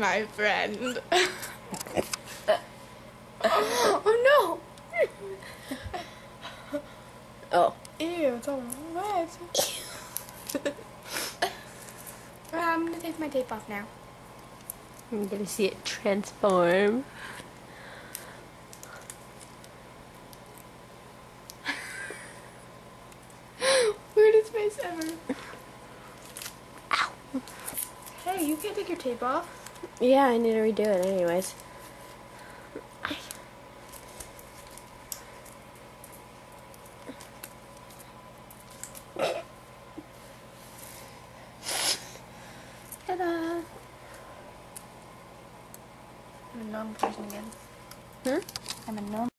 my friend. Oh no! Oh. Ew, it's all wet. I'm gonna take my tape off now. I'm gonna see it transform. Weirdest face ever. Ow. Hey, you can't take your tape off. Yeah, I need to redo it anyways. Ta-da! I'm a gnome person again. Hmm? I'm a gnome